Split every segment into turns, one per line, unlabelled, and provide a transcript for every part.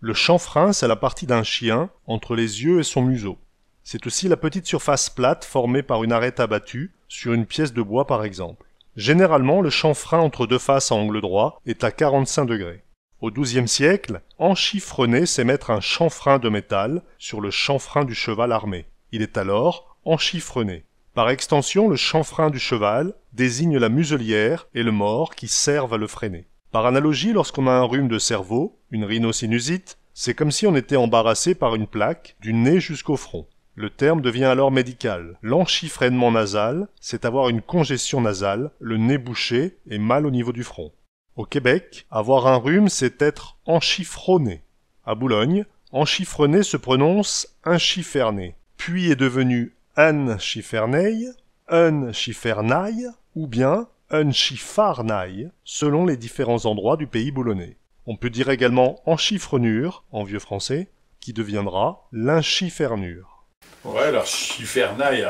Le chanfrein, c'est la partie d'un chien entre les yeux et son museau. C'est aussi la petite surface plate formée par une arête abattue, sur une pièce de bois par exemple. Généralement, le chanfrein entre deux faces à angle droit est à 45 degrés. Au XIIe siècle, enchiffrené, c'est mettre un chanfrein de métal sur le chanfrein du cheval armé. Il est alors enchiffrené. Par extension, le chanfrein du cheval désigne la muselière et le mors qui servent à le freiner. Par analogie, lorsqu'on a un rhume de cerveau, une rhinocynusite, c'est comme si on était embarrassé par une plaque du nez jusqu'au front. Le terme devient alors médical. L'enchiffrainement nasal, c'est avoir une congestion nasale, le nez bouché et mal au niveau du front. Au Québec, avoir un rhume, c'est être enchiffronné. À Boulogne, enchiffronné se prononce inchifferné, puis est devenu unchifferneil, unchiffernail ou bien unchiffarnail, selon les différents endroits du pays boulonnais. On peut dire également enchiffrenure, en vieux français, qui deviendra l'inchiffernure.
Ouais, l'archifernail,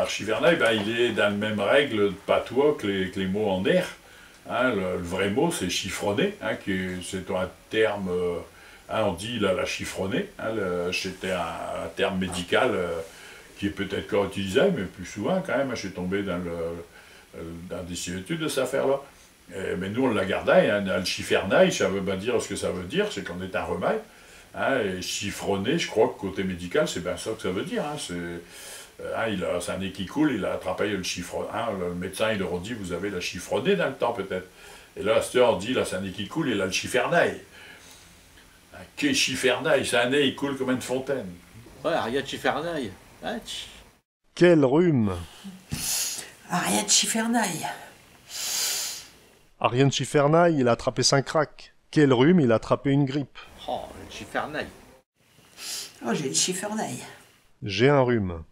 il est dans la même règle de patois que les mots en air. Hein, le vrai mot, c'est chiffronné, hein, c'est un terme, on dit la chiffronné, hein, c'était un terme médical qui est peut-être encore utilisé, mais plus souvent quand même, je suis tombé dans des similitudes de cette affaire-là. Mais nous, on l'a gardé, hein, le chifernail, ça veut bien dire ce que ça veut dire, c'est qu'on est un remède. Hein, et chiffronné, je crois que côté médical, c'est bien ça que ça veut dire. Hein, il a sa nez qui coule, il a attrapé le chiffre. Hein, le médecin, il leur a dit, vous avez la chiffronnée dans le temps, peut-être. Et là, à cette heure, on dit, là, sa nez qui coule, il a le chiffernail. Qu'est chiffernail? Sa nez, il coule comme une fontaine.
Ouais, rien de chiffernail.
Quel rhume!
Rien de chiffernail.
Ariane Chiffernail, il a attrapé 5 craques. Quel rhume, il a attrapé une grippe.
Oh, le chiffernail.
Oh, j'ai le chiffernail.
J'ai un rhume.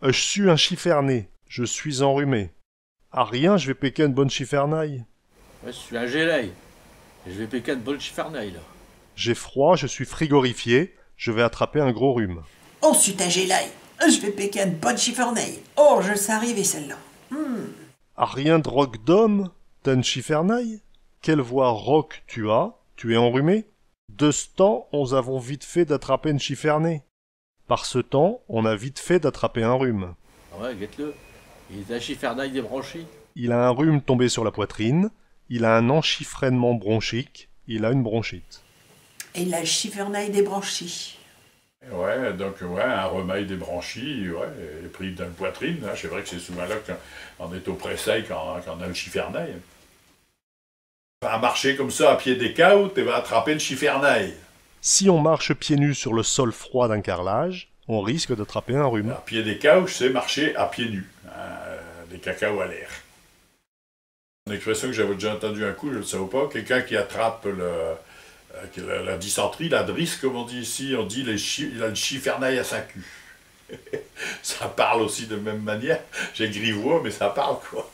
Je suis un chifferné. Je suis enrhumé. À rien, je vais péquer une bonne chiffernaille.
Ouais, je suis un gélaï. Je vais piquer une bonne chiffernail, là.
J'ai froid, je suis frigorifié. Je vais attraper un gros rhume.
Oh, c'est un gélaï. Je vais péquer une bonne chiffernail. Oh, je sais arriver celle-là.
À rien de roc d'homme, t'as une chiffernaille? Quelle voix rock tu as? Tu es enrhumé? De ce temps, on avons vite fait d'attraper une chiffernée. Par ce temps, on a vite fait d'attraper un rhume.
Ouais, guette-le. Il est un chiffernail débranché.
Il a un rhume tombé sur la poitrine, il a un enchiffrainement bronchique, il a une bronchite.
Et la chiffernail débranchée.
Ouais, donc, ouais, un remède des branchies, ouais, pris dans la poitrine. Hein, c'est vrai que c'est souvent là qu'on est au pressé quand on a le chiffernail. À marcher comme ça à pied des côtes, tu vas attraper le chiffernail.
Si on marche pieds nus sur le sol froid d'un carrelage, on risque d'attraper un rhume.
À pied des couches, c'est marcher à pieds nus, des cacao à l'air. Une expression que j'avais déjà entendue un coup, je ne le savais pas, quelqu'un qui attrape la dysenterie, la drisse, comme on dit ici, on dit il a le chiffernail à sa cul. Ça parle aussi de même manière. J'ai grivois, mais ça parle, quoi.